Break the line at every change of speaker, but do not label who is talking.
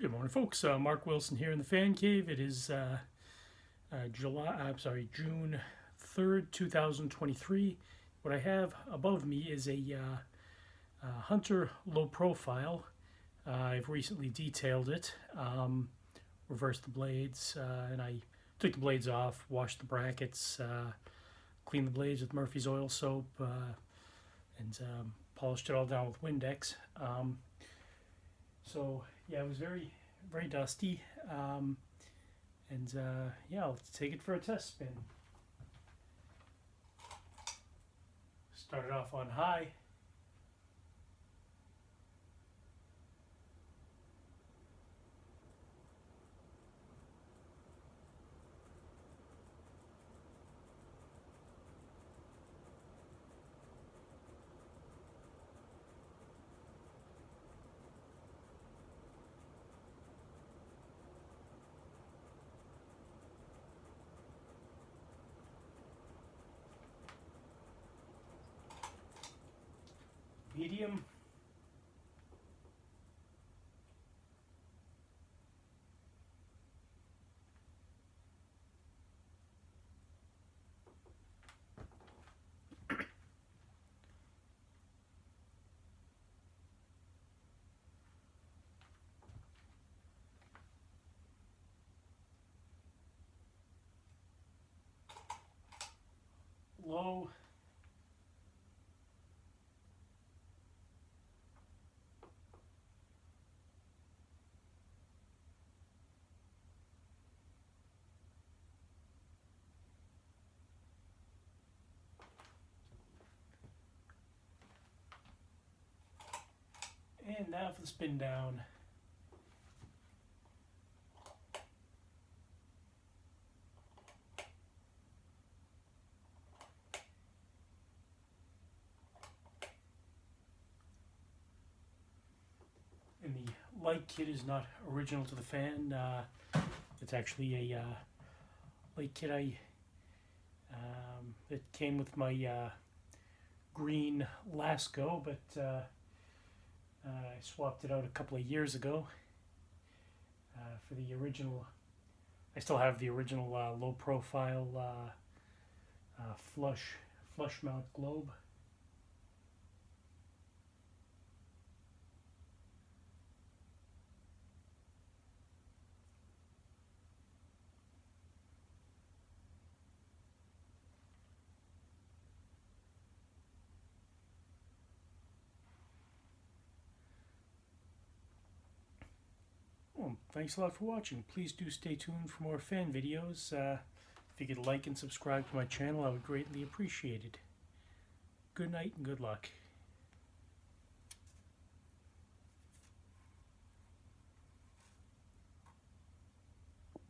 Good morning, folks. Mark Wilson here in the Fan Cave. It is June 3rd, 2023. What I have above me is a Hunter low profile. I've recently detailed it, reversed the blades, and I took the blades off, washed the brackets, cleaned the blades with Murphy's oil soap, and polished it all down with Windex. So yeah, it was very, very dusty. Yeah, let's take it for a test spin. Started off on high. Medium. Low. And now for the spin down. And the light kit is not original to the fan. It's actually a light kit it came with my green Lasco, but I swapped it out a couple of years ago for the original. I still have the original low profile flush mount globe. Well, thanks a lot for watching. Please do stay tuned for more fan videos. If you could like and subscribe to my channel, I would greatly appreciate it. Good night and good luck.